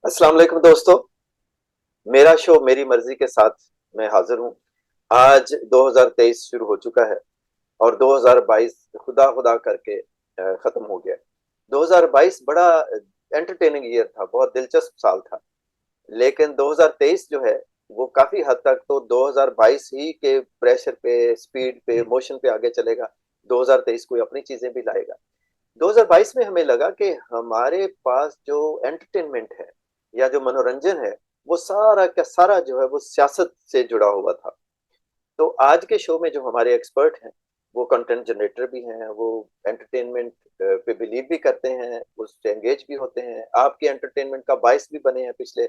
अस्सलाम वालेकुम दोस्तों। मेरा शो मेरी मर्जी के साथ मैं हाजिर हूँ। आज 2023 शुरू हो चुका है और 2022 खुदा खुदा करके खत्म हो गया। 2022 बड़ा एंटरटेनिंग ईयर था, बहुत दिलचस्प साल था। लेकिन 2023 जो है वो काफी हद तक तो 2022 ही के प्रेशर पे, स्पीड पे, मोशन पे आगे चलेगा। 2023 कोई अपनी चीजें भी लाएगा। 2022 में हमें लगा कि हमारे पास जो एंटरटेनमेंट है या जो मनोरंजन है वो सारा का सारा जो है वो सियासत से जुड़ा हुआ था। तो आज के शो में जो हमारे एक्सपर्ट हैं वो कंटेंट जनरेटर भी हैं, वो एंटरटेनमेंट पे बिलीव भी करते हैं, उससे एंगेज भी होते हैं, आपके एंटरटेनमेंट का बायस भी बने हैं पिछले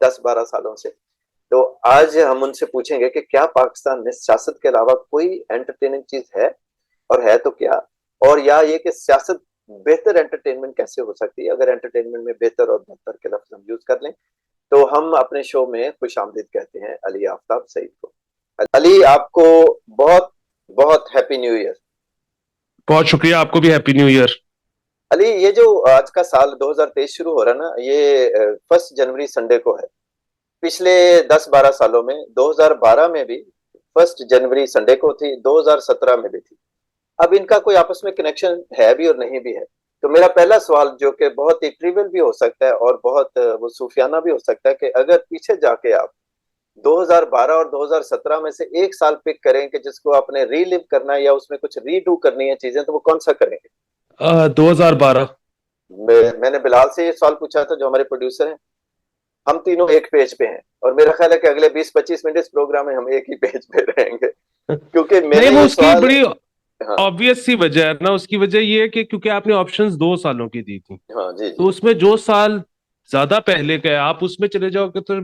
10-12 सालों से। तो आज हम उनसे पूछेंगे कि क्या पाकिस्तान में सियासत के अलावा कोई एंटरटेनिंग चीज है, और है तो क्या, और या ये कि सियासत बेहतर एंटरटेनमेंट कैसे हो सकती है अगर एंटरटेनमेंट में बेहतर और बेहतर के लफ्ज हम यूज कर लें। तो हम अपने शो में खुश आमदीद कहते हैं अली आफ्ताब सईद को। अली, आपको बहुत बहुत हैप्पी न्यू ईयर। बहुत शुक्रिया। आपको भी हैप्पी न्यू ईयर। अली, ये जो आज का साल 2023 शुरू हो रहा है ना, ये 1 जनवरी संडे को है। पिछले 10-12 सालों में 2012 में भी 1 जनवरी संडे को थी, 2017 में भी थी। अब इनका कोई आपस में कनेक्शन है भी और नहीं भी है। तो मेरा पहला सवाल, जो कि बहुत ही ट्रिवियल भी हो सकता है और बहुत वो सूफियाना भी हो सकता है, कि अगर पीछे जाके आप 2012 और 2017 में से एक साल पिक करें कि जिसको आपने रीलिव करना है या उसमें कुछ रीडू करनी है चीजें, तो वो कौन सा करेंगे? 2012। मैंने बिलाल से ये सवाल पूछा था, जो हमारे प्रोड्यूसर हैं। हम तीनों एक पेज पे हैं और मेरा ख्याल है कि अगले 20-25 मिनट इस प्रोग्राम में हम एक ही पेज पे रहेंगे, क्योंकि नहीं, मैंने वो ये उसकी सवाल। बड़ी हाँ। ऑब्वियस सी वजह है ना। उसकी वजह ये है कि क्योंकि आपने ऑप्शंस 2 सालों की दी थी, हाँ जी तो जी। उसमें जो साल ज्यादा पहले का है आप उसमें चले जाओगे तो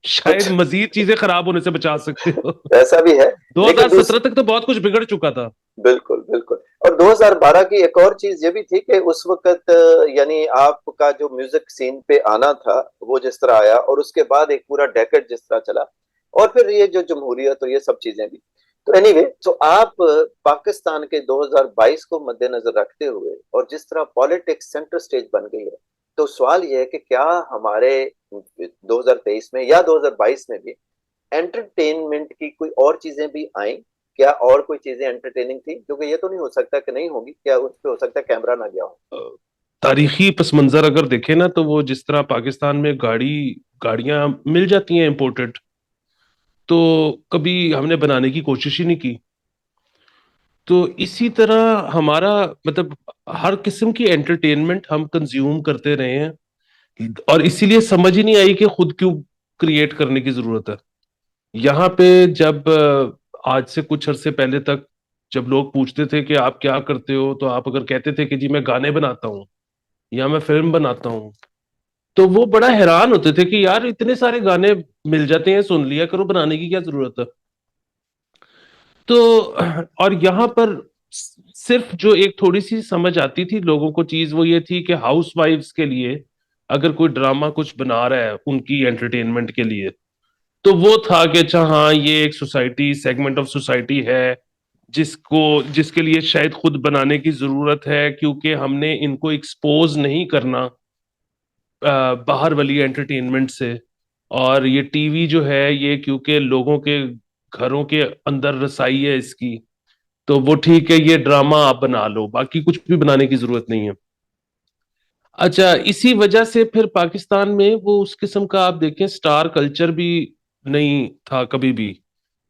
शायद कुछ मजीद चीजें खराब होने से बचा सकते हो। ऐसा भी है। लेकिन 2017 तक तो बहुत कुछ बिगड़ चुका था। बिल्कुल बिल्कुल। और 2012 की एक और चीज ये भी थी कि उस वक्त यानी आपका जो म्यूजिक सीन पे आना था वो जिस तरह आया, और उसके बाद एक पूरा डेकेड जिस तरह चला, और फिर ये जो जमहूरियत और ये सब चीजें भी। तो एनीवे, तो आप पाकिस्तान के 2022 को मद्देनजर रखते हुए और जिस तरह पॉलिटिक्स सेंटर स्टेज बन गई है, तो सवाल ये है कि क्या हमारे 2023 में या 2022 में भी एंटरटेनमेंट की कोई और चीजें भी आई? क्या और कोई चीजें एंटरटेनिंग थी? क्योंकि ये तो नहीं हो सकता कि नहीं होगी, क्या उस पे हो सकता है कैमरा ना गया हो? अ, तारीखी पस मंजर अगर देखें ना, तो वो जिस तरह पाकिस्तान में गाड़ियां मिल जाती हैं इंपोर्टेड, तो कभी हमने बनाने की कोशिश ही नहीं की। तो इसी तरह हमारा मतलब हर किस्म की एंटरटेनमेंट हम कंज्यूम करते रहे हैं, और इसीलिए समझ ही नहीं आई कि खुद क्यों क्रिएट करने की जरूरत है। यहाँ पे जब आज से कुछ अरसे पहले तक जब लोग पूछते थे कि आप क्या करते हो, तो आप अगर कहते थे कि जी मैं गाने बनाता हूँ या मैं फिल्म बनाता हूँ, तो वो बड़ा हैरान होते थे कि यार इतने सारे गाने मिल जाते हैं, सुन लिया करो, बनाने की क्या जरूरत है। तो और यहाँ पर सिर्फ जो एक थोड़ी सी समझ आती थी लोगों को चीज, वो ये थी कि हाउस वाइफ्स के लिए अगर कोई ड्रामा कुछ बना रहा है उनकी एंटरटेनमेंट के लिए, तो वो था कि अच्छा हाँ, ये एक सोसाइटी, सेगमेंट ऑफ सोसाइटी है जिसको जिसके लिए शायद खुद बनाने की जरूरत है, क्योंकि हमने इनको एक्सपोज नहीं करना बाहर वाली एंटरटेनमेंट से। और ये टीवी जो है ये क्योंकि लोगों के घरों के अंदर रसाई है इसकी, तो वो ठीक है, ये ड्रामा आप बना लो, बाकी कुछ भी बनाने की जरूरत नहीं है। अच्छा, इसी वजह से फिर पाकिस्तान में वो उस किस्म का आप देखें स्टार कल्चर भी नहीं था कभी भी।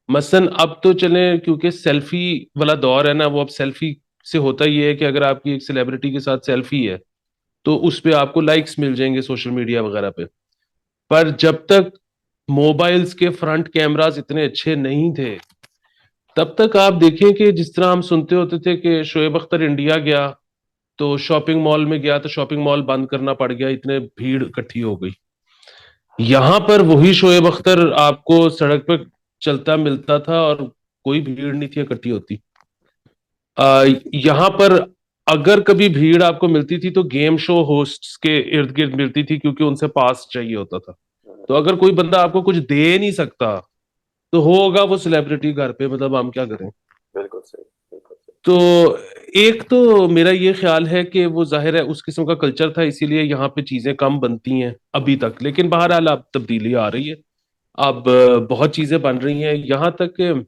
मसलन अब तो चले, क्योंकि सेल्फी वाला दौर है ना, वो अब सेल्फी से होता ही है कि अगर आपकी एक सेलिब्रिटी के साथ सेल्फी है तो उस पे आपको लाइक्स मिल जाएंगे सोशल मीडिया वगैरह पे। पर जब तक मोबाइल्स के फ्रंट कैमरास इतने अच्छे नहीं थे, तब तक आप देखें कि जिस तरह हम सुनते होते थे कि शोएब अख्तर इंडिया गया तो शॉपिंग मॉल में गया तो शॉपिंग मॉल बंद करना पड़ गया, इतने भीड़ इकट्ठी हो गई। यहां पर वही शोएब अख्तर आपको सड़क पर चलता मिलता था और कोई भीड़ नहीं थी इकट्ठी होती। यहाँ पर अगर कभी भीड़ आपको मिलती थी तो गेम शो होस्ट्स के इर्द गिर्द मिलती थी, क्योंकि उनसे पास चाहिए होता था। तो अगर कोई बंदा आपको कुछ दे नहीं सकता तो होगा वो सेलिब्रिटी घर पे, मतलब हम क्या करें। बिल्कुल सही, बिल्कुल सही। तो एक तो मेरा ये ख्याल है कि वो जाहिर है उस किस्म का कल्चर था, इसीलिए यहाँ पे चीजें कम बनती हैं अभी तक, लेकिन बहरहाल अब तब्दीली आ रही है। अब बहुत चीजें बन रही हैं, यहाँ तक कि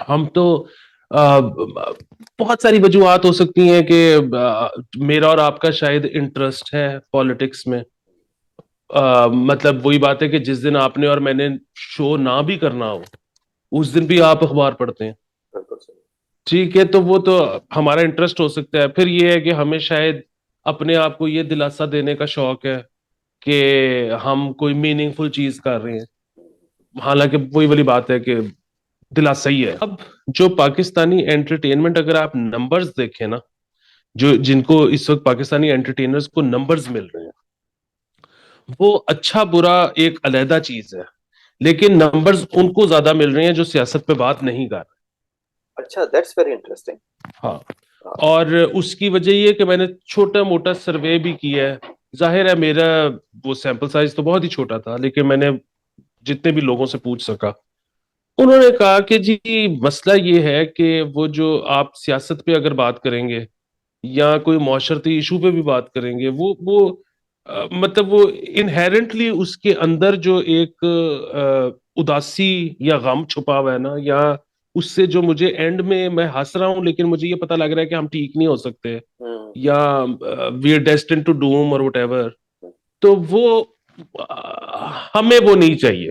हम तो बहुत सारी वजूहत हो सकती हैं कि मेरा और आपका शायद इंटरेस्ट है पॉलिटिक्स में। मतलब वही बात है कि जिस दिन आपने और मैंने शो ना भी करना हो, उस दिन भी आप अखबार पढ़ते हैं। बिल्कुल सही। ठीक है, तो वो तो हमारा इंटरेस्ट हो सकता है। फिर ये है कि हमें शायद अपने आप को ये दिलासा देने का शौक है कि हम कोई मीनिंगफुल चीज कर रहे हैं। हालांकि वही वाली बात है कि दिलासा ही है। अब जो पाकिस्तानी एंटरटेनमेंट, अगर आप नंबर्स देखें ना, जो जिनको इस वक्त पाकिस्तानी एंटरटेनर्स को नंबर्स मिल रहे हैं, वो अच्छा बुरा एक अलहदा चीज है, लेकिन नंबर्स उनको ज्यादा मिल रहे हैं जो सियासत पे बात नहीं कर अच्छा, दैट्स वेरी इंटरेस्टिंग। रहे। हाँ, और उसकी वजह ये कि मैंने छोटा मोटा सर्वे भी किया है। जाहिर है मेरा वो सैंपल साइज तो बहुत ही छोटा था, लेकिन मैंने जितने भी लोगों से पूछ सका, उन्होंने कहा कि जी मसला ये है कि वो जो आप सियासत पे अगर बात करेंगे या कोई माशरती इशू पे भी बात करेंगे, वो मतलब वो इनहेरेंटली उसके अंदर जो एक उदासी या गम छुपा हुआ है ना, या उससे जो मुझे एंड में मैं हंस रहा हूं लेकिन मुझे ये पता लग रहा है कि हम ठीक नहीं हो सकते, हम्म। या we are destined to doom और व्हाटएवर, तो वो हमें वो नहीं चाहिए।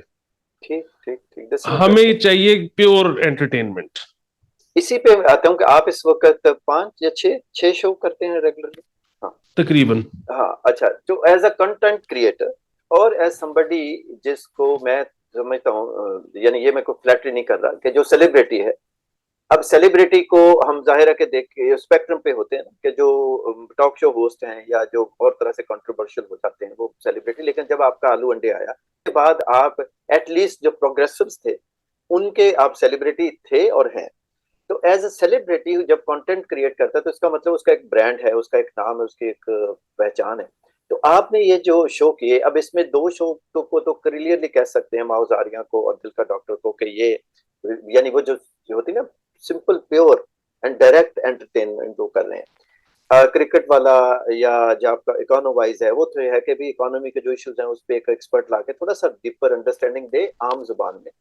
ठीक ठीक ठीक, दिस इज हमें इंटरेस्टिंग। चाहिए प्योर एंटरटेनमेंट। इसी पे आता हूँ कि आप इस वक्त 5 या 6 शो करते हैं रेगुलरली। हाँ। तकरीबन। हाँ, अच्छा, तो एज अ कंटेंट क्रिएटर और एज समबडी जिसको मैं समझता हूँ, यानी ये मैं कोई फ्लैटरी नहीं कर रहा कि जो सेलिब्रिटी है, अब सेलिब्रिटी को हम जाहिर है कि देख के स्पेक्ट्रम पे होते हैं ना, कि जो टॉक शो होस्ट हैं या जो और तरह से कंट्रोवर्शियल हो जाते हैं वो सेलिब्रिटी, लेकिन जब आपका आलू अंडे आया के बाद आप एटलीस्ट जो प्रोग्रेसिव्स थे उनके आप सेलिब्रिटी थे और हैं। तो एज अ सेलिब्रिटी जब कंटेंट क्रिएट करता है तो इसका मतलब उसका एक ब्रांड है, उसका एक नाम है, उसकी एक पहचान है। तो आपने ये जो शो किए, अब इसमें 2 शो को तो क्लियरली कह सकते हैं, माउजारिया को और दिल का डॉक्टर को, कि ये यानी वो जो होती है ना, simple pure and direct entertainment जो कर रहे हैं। क्रिकेट वाला या जो आपका इकोनो वाइज है, वो तो है कि भी इकोनॉमी के जो इश्यूज हैं उस पर एक एक्सपर्ट लाके थोड़ा सा डीपर अंडरस्टैंडिंग दे आम जुबान में।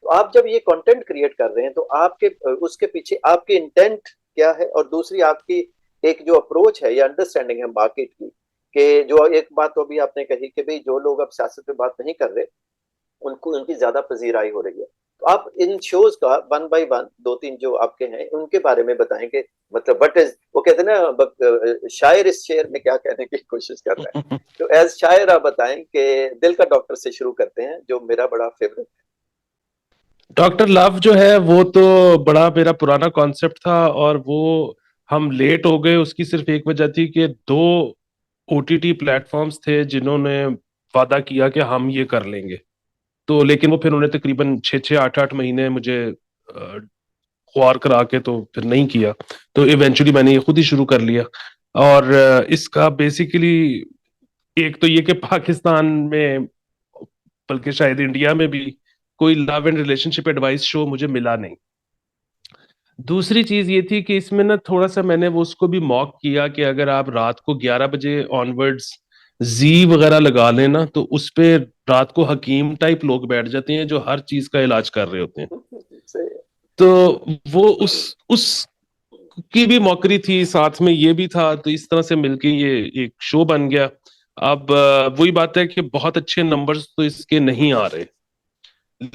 तो आप जब ये कंटेंट क्रिएट कर रहे हैं तो आपके उसके पीछे आपकी इंटेंट क्या है, और दूसरी आपकी एक जो अप्रोच है या अंडरस्टैंडिंग है मार्केट की, कि जो एक बात तो अभी आपने कही कि भाई जो लोग अब सियासत पे बात नहीं कर रहे उनको उनकी ज्यादा पजीराई हो रही है। तो आप इन शोज का 1 बाय 1 2 3 जो आपके हैं उनके बारे में बताएं कि मतलब व्हाट इज, वो कहते हैं ना शायर इस शेर में क्या कहने की कोशिश कर रहे हैं। तो एज शायर आप बताएं कि दिल का डॉक्टर से शुरू करते हैं जो मेरा बड़ा फेवरेट। डॉक्टर लव जो है वो तो बड़ा मेरा पुराना कॉन्सेप्ट था, और वो हम लेट हो गए उसकी सिर्फ एक वजह थी कि दो ओटीटी प्लेटफॉर्म्स थे जिन्होंने वादा किया कि हम ये कर लेंगे। तो लेकिन वो फिर उन्हें तकरीबन 6 6 8 8 महीने मुझे ख्वार करा के तो फिर नहीं किया। तो इवेंचुअली मैंने ये खुद ही शुरू कर लिया। और इसका बेसिकली एक तो ये कि पाकिस्तान में, बल्कि शायद इंडिया में भी, कोई love and relationship advice show मुझे मिला नहीं। दूसरी चीज ये थी कि इसमें ना थोड़ा सा मैंने वो उसको भी मॉक किया कि अगर आप रात को 11 बजे ऑनवर्ड्स जी वगैरह लगा लें ना, तो उस पे रात को हकीम टाइप लोग बैठ जाते हैं जो हर चीज का इलाज कर रहे होते हैं। से। तो वो उस की भी मौकरी थी, साथ में ये भी था, तो इस तरह से मिलके ये एक शो बन गया। अब वही बात है कि बहुत अच्छे नंबर्स तो इसके नहीं आ रहे,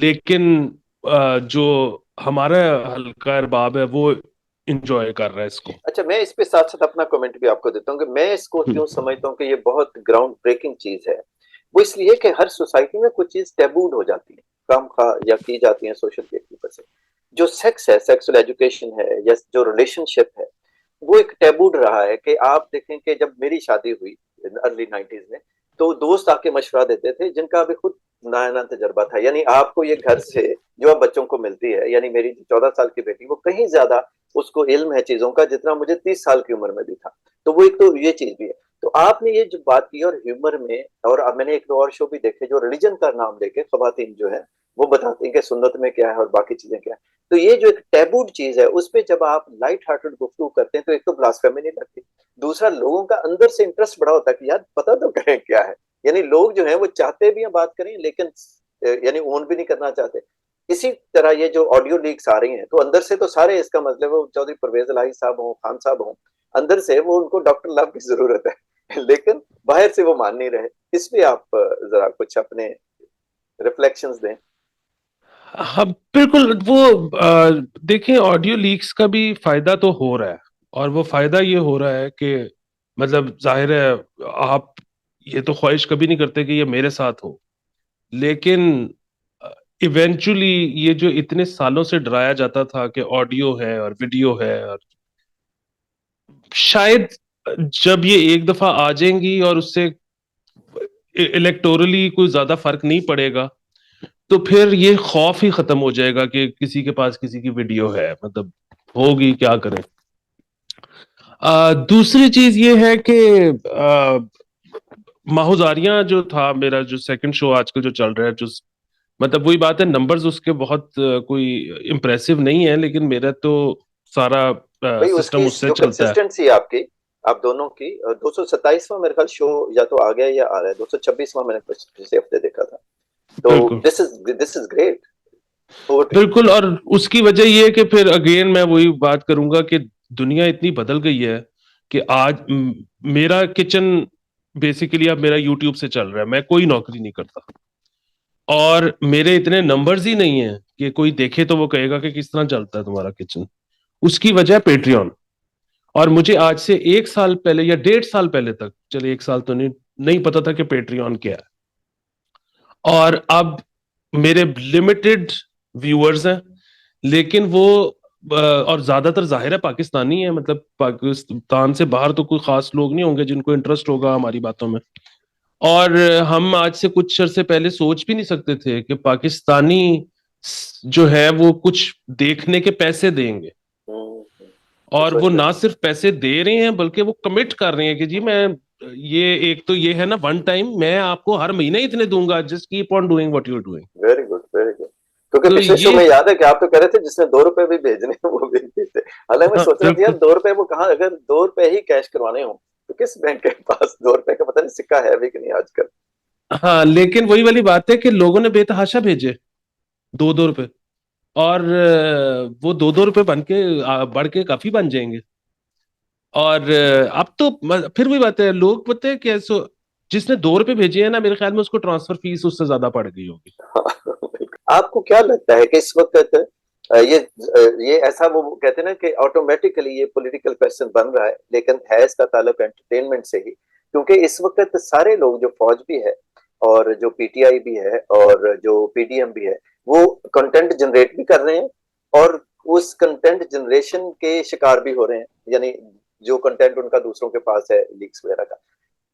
लेकिन जो हमारा हल्का अरबाब है वो इंजॉय कर रहा है इसको। अच्छा, मैं इस पे साथ साथ अपना कमेंट भी आपको देता हूँ कि मैं इसको क्यों समझता हूँ कि ये बहुत ग्राउंड ब्रेकिंग चीज है। वो इसलिए कि हर सोसाइटी में कुछ चीज टैबूड हो जाती है, काम खा या की जाती है सोशल के ऊपर से। जो सेक्स है, सेक्सुअल एजुकेशन है या जो रिलेशनशिप है, वो एक टैबूड रहा है। कि आप देखें कि जब मेरी शादी हुई अर्ली 90s में, तो दोस्त आके मशवरा देते थे जिनका अभी खुद नया नया तजर्बा था। यानी आपको ये घर से जो अब बच्चों को मिलती है, यानी मेरी 14 साल की बेटी, वो कहीं ज्यादा उसको इल्म है चीजों का जितना मुझे 30 साल की उम्र में भी था। तो वो एक तो ये चीज भी है। तो आपने ये जो बात की और ह्यूमर में, और अब मैंने 1 2 और शो भी देखे जो रिलीजन का नाम लेके खवातीन जो है वो बताती हैं कि सुन्नत में क्या है और बाकी चीजें क्या है। तो ये जो एक टैबूड चीज है उस पे जब आप लाइट हार्टेड गुफ्तगू करते हैं तो एक तो ब्लास्फेमी नहीं लगती, दूसरा लोगों का अंदर से इंटरेस्ट बड़ा होता है कि यार पता तो करें क्या है। यानी लोग जो है वो चाहते भी हैं बात करें, लेकिन यानी ओन भी नहीं करना चाहते। इसी तरह ये जो ऑडियो लीक्स आ रही हैं तो अंदर से तो सारे, इसका मतलब वो चौधरी परवेज इलाही साहब हों, खान साहब हों, अंदर से वो उनको डॉक्टर लव की जरूरत है लेकिन बाहर से वो मान नहीं रहे। इस पे आप जरा कुछ अपने रिफ्लेक्शंस दें। हाँ बिल्कुल। वो देखिए, ऑडियो लीक्स का भी फायदा तो हो रहा है, और वो फायदा ये हो रहा है कि मतलब जाहिर है, आप ये तो ख्वाहिश कभी नहीं करते कि ये मेरे साथ हो, लेकिन इवेंचुअली ये जो इतने सालों से डराया जाता था कि ऑडियो है और वीडियो है, और शायद जब ये एक दफा आ जाएंगी और उससे इलेक्टोरली कोई ज्यादा फर्क नहीं पड़ेगा, तो फिर ये खौफ ही खत्म हो जाएगा कि किसी के पास किसी की वीडियो है, मतलब होगी क्या करें। दूसरी चीज ये है कि माहुजारियां जो था मेरा, जो सेकंड शो आजकल जो चल रहा है, जो मतलब वही बात है, नंबर्स उसके बहुत कोई इम्प्रेसिव नहीं है, लेकिन मेरा तो सारा भाई उसकी सिस्टम उससे जो चलता है। कंसिस्टेंसी है आपकी, आप दोनों की, 227वां मेरे ख्याल शो या तो आ गया या आ रहा है, 226वां मैंने पिछले हफ्ते देखा था। तो बिल्कुल this is great. Over to you. बिल्कुल। और उसकी वजह ये है कि फिर अगेन मैं वही बात करूंगा कि दुनिया इतनी बदल गई है कि आज मेरा किचन बेसिकली अब मेरा यूट्यूब से चल रहा है, मैं कोई नौकरी नहीं करता, और मेरे इतने नंबर्स ही नहीं है कि कोई देखे तो वो कहेगा कि किस तरह चलता है तुम्हारा किचन। उसकी वजह पेट्रियन। और मुझे आज से 1 साल पहले या 1.5 साल पहले तक, चलिए 1 साल तो नहीं, नहीं पता था कि पेट्रियन क्या है। और अब मेरे लिमिटेड व्यूअर्स हैं, लेकिन वो और ज्यादातर जाहिर है पाकिस्तानी है, मतलब पाकिस्तान से बाहर तो कोई खास लोग नहीं होंगे जिनको इंटरेस्ट होगा हमारी बातों में। और हम आज से कुछ अरसे पहले सोच भी नहीं सकते थे कि पाकिस्तानी जो है वो कुछ देखने के पैसे देंगे, और वो सोच रहे ना सिर्फ पैसे दे रहे हैं बल्कि वो कमिट कर रहे हैं कि जी मैं, ये एक तो ये है ना, वन टाइम मैं आपको हर महीने इतने दूंगा, just keep on doing what you are doing. Very good very good. क्योंकि तो पिछले शो ये में याद है कि आप तो कह रहे थे जिसने 2 रुपए भी भेजने हैं वो भेज दीजिए। हालांकि मैं हाँ सोच रहा था यार बिल्कुल। 2 रुपए वो कहाँ, अगर 2 रुपए ही कैश करवाने हो तो किस बैंक के पास 2 रुपए का पता नहीं सिक्का है भी कि नहीं आजकल। हाँ लेकिन वही वाली बात है कि लोगों ने बेतहाशा भेजे 2-2 रुपए, और वो 2-2 रुपए बन के बढ़ के काफी बन जाएंगे। और अब तो फिर वही बात है, लोग पता है कैसे, जिसने 2 रुपए भेजे हैं ना, मेरे ख्याल में उसको ट्रांसफर फीस उससे ज्यादा पड़ गई होगी। आपको क्या लगता है कि इस वक्त ये ऐसा वो कहते हैं ना कि ऑटोमेटिकली ये पॉलिटिकल क्वेश्चन बन रहा है, लेकिन है इसका ताल्लुक एंटरटेनमेंट से ही, क्योंकि इस वक्त सारे लोग, जो फौज भी है और जो पीटीआई भी है और जो पीडीएम भी है, वो कंटेंट जनरेट भी कर रहे हैं और उस कंटेंट जनरेशन के शिकार भी हो रहे हैं। यानी जो कंटेंट उनका दूसरों के पास है, लीक्स वगैरह का।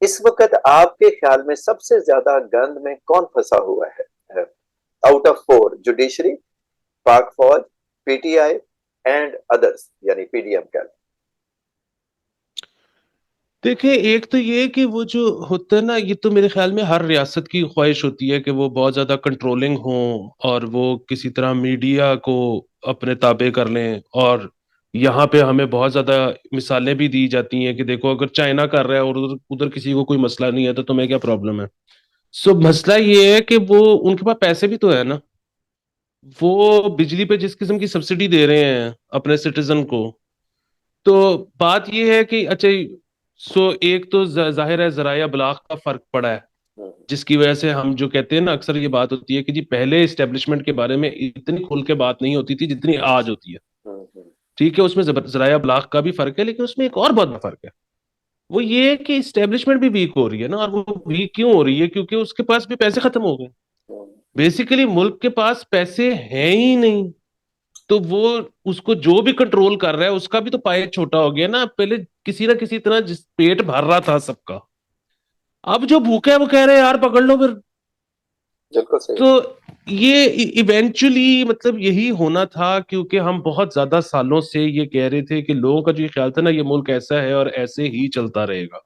इस वक्त आपके ख्याल में सबसे ज्यादा गंद में कौन फंसा हुआ है? आउट ऑफ फोर, जुडिशरी, पाक फौज, पीटीआई एंड अदर्स, यानी पीडीएम कह। देखिए, एक तो ये कि वो जो होता है ना, ये तो मेरे ख्याल में हर रियासत की ख्वाहिश होती है कि वो बहुत ज्यादा कंट्रोलिंग हो, और वो किसी तरह मीडिया को अपने ताबे कर लें। और यहाँ पे हमें बहुत ज्यादा मिसालें भी दी जाती हैं कि देखो, अगर चाइना कर रहा है और उधर उधर किसी को कोई मसला नहीं है तो तुम्हें क्या प्रॉब्लम है। सो मसला ये है कि वो उनके पास पैसे भी तो है ना, वो बिजली पे जिस किस्म की सब्सिडी दे रहे हैं अपने सिटीजन को। तो बात ये है कि अच्छा, सो एक तो जाहिर है जराया अबलाग का फर्क पड़ा है, जिसकी वजह से हम जो कहते हैं ना, अक्सर ये बात होती है कि जी पहले इस्टेब्लिशमेंट के बारे में इतनी खुल के बात नहीं होती थी जितनी आज होती है। ठीक है, उसमें जराया अबलाग का भी फर्क है, लेकिन उसमें एक और बहुत बड़ा फर्क है। वो ये है कि इस्टेब्लिशमेंट भी वीक हो रही है ना, और वो वीक क्यों हो रही है? क्योंकि उसके पास भी पैसे खत्म हो गए। बेसिकली मुल्क के पास पैसे हैं ही नहीं, तो वो उसको जो भी कंट्रोल कर रहा है उसका भी तो पाया छोटा हो गया ना। पहले किसी ना किसी तरह जिस पेट भर रहा था सबका, अब जो भूखे है वो कह रहे हैं यार पकड़ लो फिर। बिल्कुल सही। तो ये इवेंचुअली मतलब यही होना था, क्योंकि हम बहुत ज्यादा सालों से ये कह रहे थे कि लोगों का जो ये ख्याल था ना, ये मुल्क ऐसा है और ऐसे ही चलता रहेगा,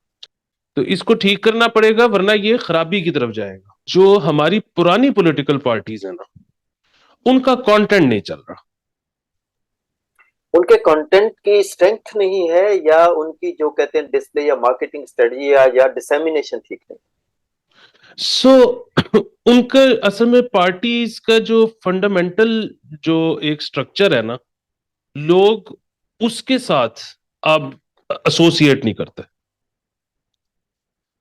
तो इसको ठीक करना पड़ेगा वरना ये खराबी की तरफ जाएगा। जो हमारी पुरानी पॉलिटिकल पार्टीज है ना, उनका कंटेंट नहीं चल रहा। उनके कंटेंट की स्ट्रेंथ नहीं है, या उनकी जो कहते हैं डिस्प्ले या मार्केटिंग स्ट्रेटजी या डिसेमिनेशन ठीक नहीं? सो उनका असल में पार्टीज का जो फंडामेंटल जो एक स्ट्रक्चर है ना, लोग उसके साथ अब एसोसिएट नहीं करते।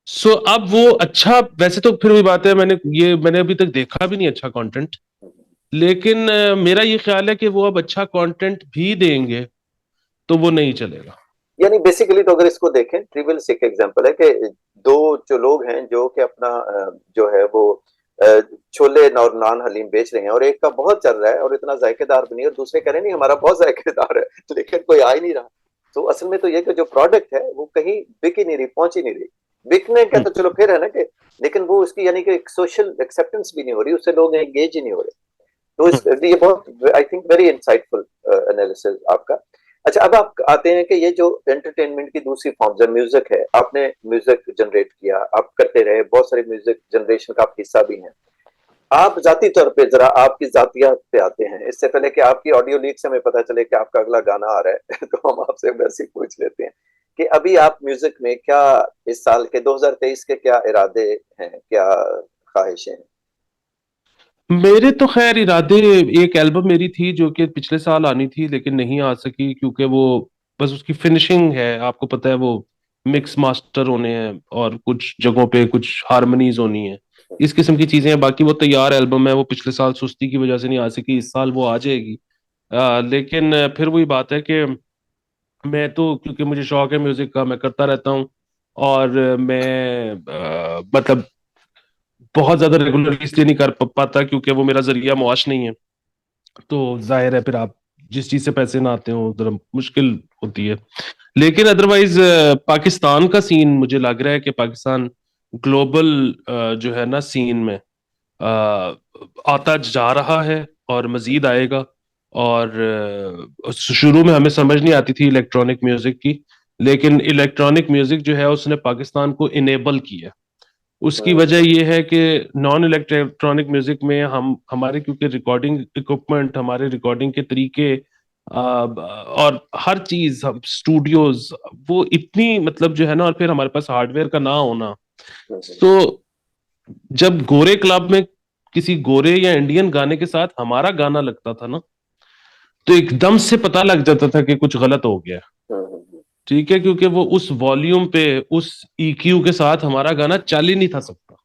सो अब वो अच्छा, वैसे तो फिर वही बात है, मैंने अभी तक देखा भी नहीं अच्छा कंटेंट, लेकिन मेरा ये ख्याल है कि वो अब अच्छा कंटेंट भी देंगे तो वो नहीं चलेगा। यानी बेसिकली तो अगर इसको देखें, ट्रिवियल से एक एग्जांपल है कि दो जो लोग हैं जो कि अपना जो है वो अ, छोले और नान हलीम बेच रहे हैं, और एक का बहुत चल रहा है और इतना जायकेदार भी नहीं, और दूसरे कह रहे नहीं हमारा बहुत जायकेदार है, लेकिन कोई आ ही नहीं रहा। तो असल में तो ये कि जो प्रोडक्ट है वो कहीं बिक ही नहीं रही, पहुंच ही नहीं रही। बिकने का तो चलो फिर है ना कि, लेकिन वो उसकी यानी कि एक सोशल एक्सेप्टेंस भी नहीं हो रही, उससे लोग एंगेज ही नहीं हो रहे। तो ये बहुत I think very insightful analysis आपका। अच्छा, अब आप आते हैं कि ये जो एंटरटेनमेंट की दूसरी फॉर्म जो म्यूजिक है, आपने म्यूजिक जनरेट किया, आप करते रहे, बहुत सारे म्यूजिक जनरेशन का आप हिस्सा भी हैं। आप जाती तौर पे जरा आपकी जातियात पे आते हैं, इससे पहले कि आपकी ऑडियो लीक से हमें पता चले कि आपका अगला गाना आ रहा है तो हम आपसे वैसे ही पूछ लेते हैं कि अभी आप म्यूजिक में क्या, इस साल के 2023 के क्या इरादे हैं, क्या ख्वाहिशें हैं? मेरे तो खैर इरादे, एक एल्बम मेरी थी जो कि पिछले साल आनी थी लेकिन नहीं आ सकी, क्योंकि वो बस उसकी फिनिशिंग है, आपको पता है वो मिक्स मास्टर होने हैं और कुछ जगहों पे कुछ हारमोनीज होनी है, इस किस्म की चीजें हैं। बाकी वो तैयार एल्बम है, वो पिछले साल सुस्ती की वजह से नहीं आ सकी, इस साल वो आ जाएगी। लेकिन फिर वही बात है कि मैं तो, क्योंकि मुझे शौक है म्यूजिक का, मैं करता रहता हूँ। और मैं मतलब बहुत ज्यादा रेगुलर इसलिए नहीं कर पाता क्योंकि वो मेरा जरिया मुआश नहीं है। तो जाहिर है फिर आप जिस चीज से पैसे ना आते हो जरा मुश्किल होती है। लेकिन अदरवाइज पाकिस्तान का सीन मुझे लग रहा है कि पाकिस्तान ग्लोबल जो है ना सीन में आता जा रहा है और मजीद आएगा। और शुरू में हमें समझ नहीं आती थी इलेक्ट्रॉनिक म्यूजिक की, लेकिन इलेक्ट्रॉनिक म्यूजिक जो है उसने पाकिस्तान को इनेबल किया। उसकी वजह यह है कि नॉन इलेक्ट्रॉनिक म्यूजिक में हम हमारे, क्योंकि रिकॉर्डिंग इक्विपमेंट, हमारे रिकॉर्डिंग के तरीके और हर चीज, हम स्टूडियोज, वो इतनी मतलब जो है ना, और फिर हमारे पास हार्डवेयर का ना होना। तो जब गोरे क्लब में किसी गोरे या इंडियन गाने के साथ हमारा गाना लगता था ना, तो एकदम से पता लग जाता था कि कुछ गलत हो गया। ठीक है, क्योंकि वो उस वॉल्यूम पे, उस ईक्यू के साथ हमारा गाना चल ही नहीं था सकता।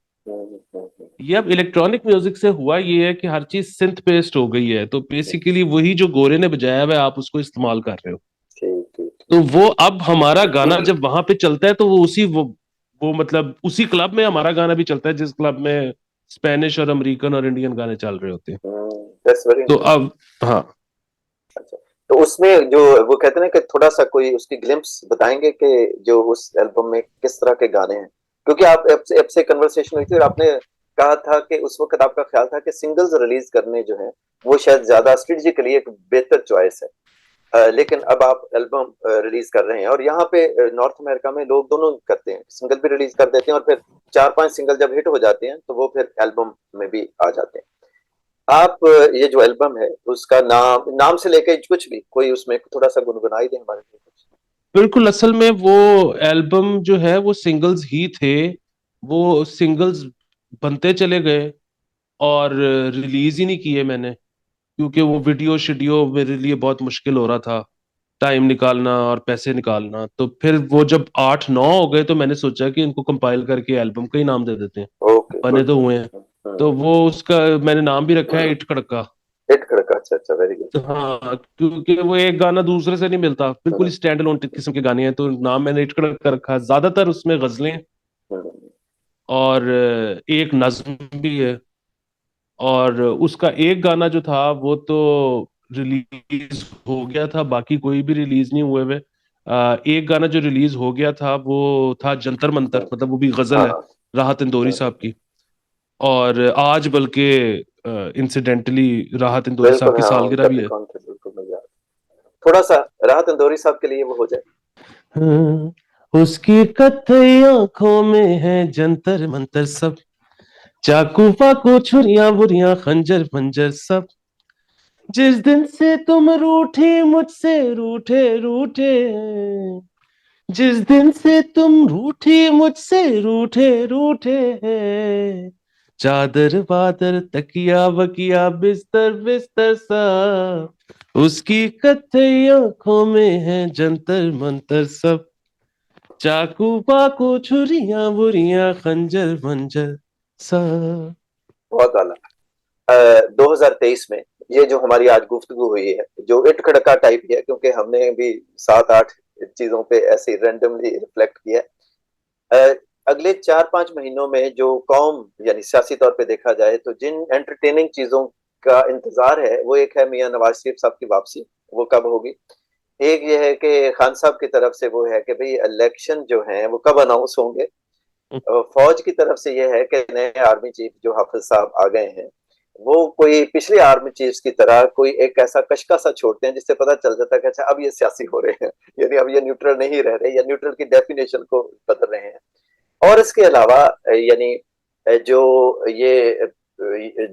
ये अब इलेक्ट्रॉनिक म्यूजिक से हुआ ये है कि हर चीज सिंथ बेस्ड हो गई है, तो बेसिकली वही जो गोरे ने बजाया हुआ है आप उसको इस्तेमाल कर रहे हो। ठीक ठीक तो वो अब हमारा गाना जब वहां पे चलता है तो वो उसी वो मतलब उसी क्लब में हमारा गाना भी चलता है जिस क्लब में स्पेनिश और अमेरिकन और इंडियन गाने चल रहे होते हैं। दैट्स वेरी तो इंटरेस्टिंग। अब हाँ। अच्छा, तो उसमें जो वो कहते हैं ना कि थोड़ा सा कोई उसकी ग्लिम्प्स बताएंगे कि जो उस एल्बम में किस तरह के गाने हैं, क्योंकि आप अब से कन्वर्सेशन हुई थी और आपने कहा था कि उस वक्त आपका ख्याल था कि सिंगल्स रिलीज करने जो है वो शायद ज्यादा स्ट्रेटेजिकली एक बेहतर चॉइस है। लेकिन अब आप एल्बम रिलीज कर रहे हैं, और यहाँ पे नॉर्थ अमेरिका में लोग दोनों करते हैं, सिंगल भी रिलीज कर देते हैं और फिर 4-5 सिंगल जब हिट हो जाते हैं तो वो फिर एल्बम में भी आ जाते हैं। आप ये जो एल्बम है उसका नाम नाम से लेके कुछ भी कोई उसमें थोड़ा सा गुनगुनाई दे हमारे लिए कुछ। बिल्कुल, असल में वो एल्बम जो है वो सिंगल्स ही थे, वो सिंगल्स बनते चले गए और रिलीज ही नहीं किए मैंने, क्योंकि वो वीडियो शेडियो मेरे लिए बहुत मुश्किल हो रहा था, टाइम निकालना और पैसे निकालना। तो फिर वो जब 8-9 हो गए तो मैंने सोचा कि इनको कंपाइल करके एल्बम का ही नाम दे देते हैं, ओके, बने गुड तो गुड। हुए हैं। तो वो उसका मैंने नाम भी रखा है इट खड़का। हिट खड़का, अच्छा अच्छा, वेरी गुड। तो हाँ, क्योंकि वो एक गाना दूसरे से नहीं मिलता, बिल्कुल स्टैंड अलोन किस्म के गाने हैं, तो नाम मैंने इट खड़का रखा है। ज्यादातर उसमें गजलें और एक नज्म भी है। और उसका एक गाना जो था वो तो रिलीज हो गया था, बाकी कोई भी रिलीज नहीं हुए हुए। एक गाना जो रिलीज हो गया था वो था जंतर मंतर, मतलब वो भी गजल हाँ है, हाँ। राहत इंदौरी साहब की। और आज बल्कि इंसिडेंटली राहत इंदौरी साहब बिल्कुल, की हाँ सालगिरह उनका भी भी है। कौन थे, बिल्कुल मुझे याद। थोड़ा सा राहत इंदौरी साहब के लिए वो हो जाए। उसकी कथई आंखों में है जंतर मंतर सब, चाकू पाकू छुरियां बुरियां खंजर पंजर सब, जिस दिन से तुम रूठी मुझसे, रूठे रूठे, जिस दिन से तुम रूठी मुझसे, रूठे रूठे हैं, चादर वादर तकिया वकिया बिस्तर बिस्तर सा, उसकी कत्थई आंखों में है जंतर मंतर सब, चाकू पाकू छुरियां बुरियां खंजर मंजर सा। बहुत आला। 2023 में ये जो हमारी आज गुफ्तगू हुई है, जो इट खड़का टाइप है, क्योंकि हमने भी 7-8 चीजों पे ऐसे रैंडमली रिफ्लेक्ट किया। अ, अगले 4-5 महीनों में जो कौम, यानी सियासी तौर पे देखा जाए तो जिन एंटरटेनिंग चीजों का इंतजार है, वो एक है मियां नवाज शरीफ साहब की वापसी, वो कब होगी। एक ये है कि खान साहब की तरफ से वो है कि भाई इलेक्शन जो है वो कब अनाउंस होंगे। फौज की तरफ से ये है कि नए आर्मी चीफ जो हाफिज साहब आ गए हैं, वो कोई पिछले आर्मी चीफ की तरह कोई एक ऐसा कशका सा छोड़ते हैं जिससे पता चल जाता है कि अच्छा अब ये सियासी हो रहे हैं, यानी अब ये न्यूट्रल नहीं रह रहे, या न्यूट्रल की डेफिनेशन को बदल रहे हैं। और इसके अलावा यानी जो ये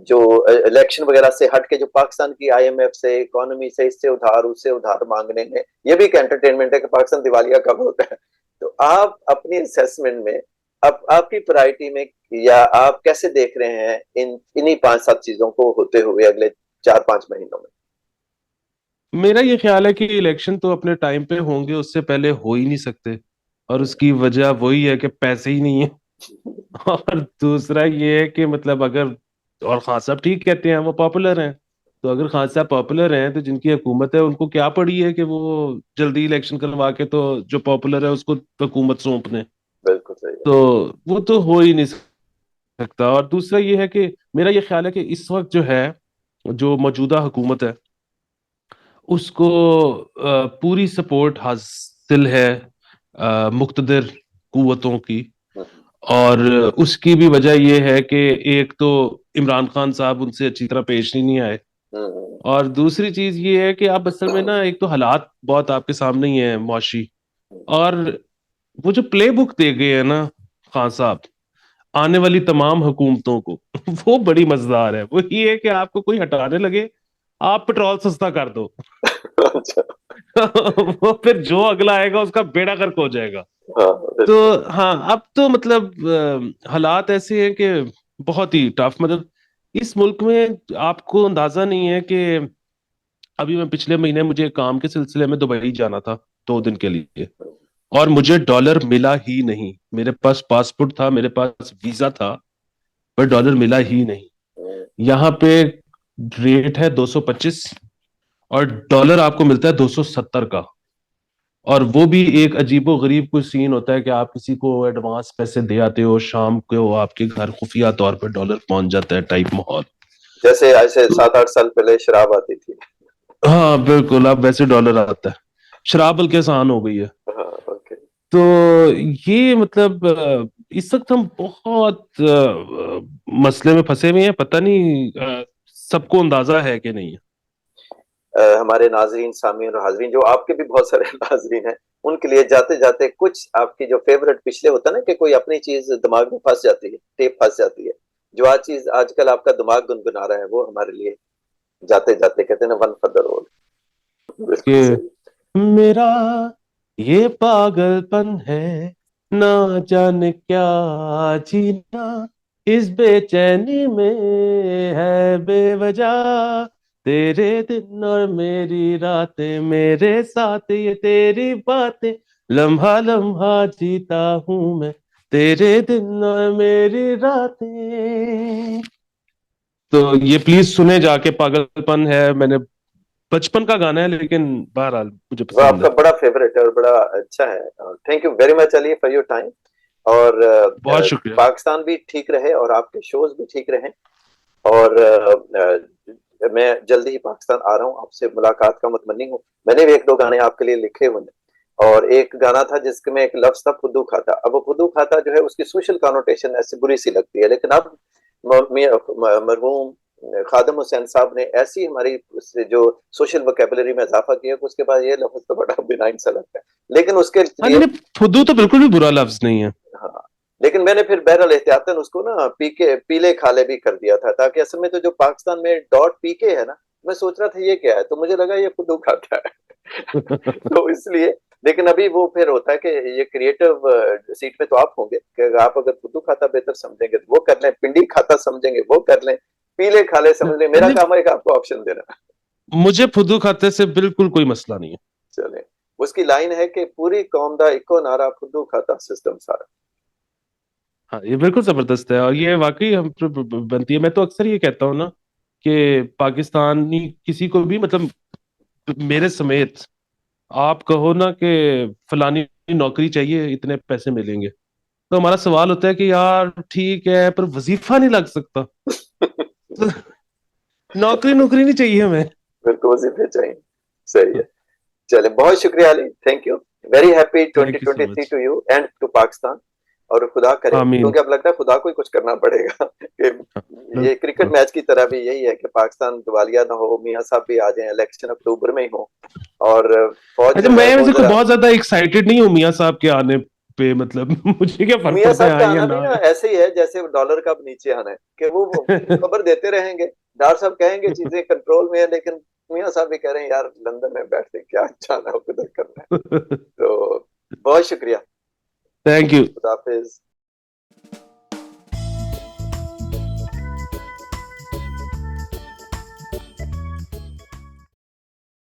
जो इलेक्शन वगैरह से हट के जो पाकिस्तान की आईएमएफ से, इकोनॉमी से, इससे उधार उससे उधार मांगने में, ये भी एक एंटरटेनमेंट है कि पाकिस्तान दिवालिया कब होता है। तो आप अपनी असेसमेंट में, अब आपकी प्रायोरिटी में, या आप कैसे देख रहे हैं इन्हीं 5-7 चीजों को होते हुए अगले 4-5 महीनों में। मेरा ये ख्याल है कि इलेक्शन तो अपने टाइम पे होंगे, उससे पहले हो ही नहीं सकते। और उसकी वजह वही है कि पैसे ही नहीं है। और दूसरा ये है कि मतलब अगर, और खान साहब ठीक कहते हैं, वो पॉपुलर हैं। तो अगर खान साहब पॉपुलर हैं तो जिनकी हुकूमत है उनको क्या पड़ी है कि वो जल्दी इलेक्शन करवा के तो जो पॉपुलर है उसको हुकूमत सौंप दें। बिल्कुल सही है। तो वो तो हो ही नहीं सकता। और दूसरा ये है कि मेरा ये ख्याल है कि इस वक्त जो है, जो मौजूदा हुकूमत है, उसको पूरी सपोर्ट हासिल है मुक्तदर कुव्वतों की। हम्म, और उसकी भी वजह यह है कि एक तो इमरान खान साहब उनसे अच्छी तरह पेश ही नहीं आए। हम्म, और दूसरी चीज ये है कि आप असल में ना, एक तो हालात बहुत आपके सामने ही है मुआशी। और वो जो प्ले बुक दे गए हैं ना खान साहब आने वाली तमाम हुकूमतों को, वो बड़ी मजेदार है। वो ये है कि आपको कोई हटाने लगे, आप पेट्रोल सस्ता कर दो। अच्छा। वो फिर जो अगला आएगा उसका बेड़ा गर्क हो जाएगा। हाँ, तो बिल्कुल। हाँ, अब तो मतलब हालात ऐसे हैं कि बहुत ही टफ, मतलब इस मुल्क में आपको अंदाजा नहीं है कि अभी मैं पिछले महीने मुझे काम के सिलसिले में दुबई जाना था 2 दिन के लिए। और मुझे डॉलर मिला ही नहीं। मेरे पास पासपोर्ट था, मेरे पास वीजा था, पर डॉलर मिला ही नहीं। हम्म, यहाँ पे रेट है 225, और डॉलर आपको मिलता है 270 का। और वो भी एक अजीबो गरीब कोई सीन होता है कि आप किसी को एडवांस पैसे दे आते हो, शाम को आपके घर खुफिया तौर पर डॉलर पहुंच जाता है टाइप माहौल। जैसे ऐसे तो 7-8 साल पहले शराब आती थी। हाँ बिल्कुल, अब वैसे डॉलर आता है। शराब बल्कि आसान हो गई है। हाँ, ओके। तो ये मतलब इस वक्त हम बहुत मसले में फंसे हुए हैं। पता नहीं सबको अंदाजा है कि नहीं है। हमारे नाजरीन, सामीन और हाजरीन, जो आपके भी बहुत सारे नाजरीन हैं, उनके लिए जाते जाते कुछ आपकी जो फेवरेट, पिछले होता है ना कि कोई अपनी चीज दिमाग में फंस जाती है, टेप फंस जाती है, जो आज चीज आजकल आपका दिमाग गुनगुना रहा है, वो हमारे लिए जाते जाते कहते हैं ना, वन फॉर द रोड। बिल्कुल कि सही। मेरा ये पागलपन है, ना जाने क्या जीना इस बेचैनी में है बेवजह, तेरे दिन और मेरी रातें, मेरे साथ ये तेरी बातें, लम्हा लम्हा जीता हूं मैं, तेरे दिन और मेरी रातें। तो ये प्लीज सुने जाके, पागलपन है, मैंने बचपन का गाना है लेकिन बहरहाल मुझे वो पसंद आपका है। बड़ा फेवरेट है और बड़ा अच्छा है। Thank you very much Ali for your time. और बहुत शुक्रिया। पाकिस्तान भी ठीक रहे और आपके शोज भी ठीक रहे। और मैं जल्दी ही पाकिस्तान आ रहा हूँ, आपसे मुलाकात का मुतमन्नी हूँ। मैंने भी 1-2 गाने आपके लिए लिखे हुए हैं, और एक गाना था जिसमें एक लफ्ज था फुद्दू खाता। अब वो फुद्दू खाता जो है उसकी सोशल कॉनोटेशन ऐसे बुरी सी लगती है, लेकिन अब मरहूम खादम हुसैन साहब ने ऐसी हमारी जो सोशल वोकेबलरी में इजाफा किया कि उसके बाद ये लफ्ज तो बड़ा बिनाइन सा लगता है, लेकिन उसके हाँ लिए। नहीं नहीं, फुद्दू तो बिल्कुल भी बुरा लफ्ज नहीं है। हाँ, लेकिन मैंने फिर बहरहाल एहतियातन उसको ना पीके पीले खाले भी कर दिया था, ताकि असल में तो जो पाकिस्तान में डॉट पीके है ना, मैं सोच रहा था ये क्या है, तो मुझे लगा ये फुद्दू खाता है। तो इसलिए, लेकिन अभी वो फिर होता है कि ये क्रिएटिव सीट पे तो आप होंगे कि अगर आप अगर फुद्दू खाता बेहतर समझेंगे तो वो कर लें, पिंडी खाता समझेंगे वो कर लें, पीले खाले समझ लें, मेरा नहीं, काम है कि आपको ऑप्शन देना। मुझे फुद्दू खाते से बिल्कुल कोई मसला नहीं है। चले, उसकी लाइन है कि पूरी कौम दा इको नारा फुद्दू खाता सिस्टम सारा। हाँ, ये बिल्कुल जबरदस्त है और ये वाकई हम पे बनती है। मैं तो अक्सर ये कहता हूँ ना कि पाकिस्तानी किसी को भी, मतलब मेरे समेत, आप कहो ना कि फलानी नौकरी चाहिए, इतने पैसे मिलेंगे, तो हमारा सवाल होता है कि यार ठीक है पर वजीफा नहीं लग सकता। तो नौकरी नौकरी नहीं चाहिए हमें। बिल्कुल उसी पे चाहिए। सही है। चले, बहुत शुक्रिया Ali, thank you. Very happy thank you so 2023 much. To you and to Pakistan. और खुदा करे, आमीन। क्योंकि अब लगता है खुदा को ही कुछ करना पड़ेगा कि हाँ, ये क्रिकेट बिल्कुल। मैच की तरह भी यही है कि पाकिस्तान दिवालिया ना हो, मियां साहब भी आ जाएं, इलेक्शन अक्टूबर में ही हो, और फौज अच्छा, जो है मैं वो वैसे कोई जरा। बहुत ज्यादा एक्साइटेड नहीं हूँ मियाँ साहब के आने पे, मतलब मुझे क्या फर्क मियां पड़ता है साहब का आए या आना ना भी ना आए। ऐसे ही है जैसे डॉलर का अब नीचे आना है, कि वो खबर देते रहेंगे, डॉक्टर साहब कहेंगे चीजें कंट्रोल में है, लेकिन मियां साहब भी कह रहे हैं यार लंदन में बैठ के क्या जाना है, उधर करना है। तो बहुत शुक्रिया। Thank you. खुदा हाफिज।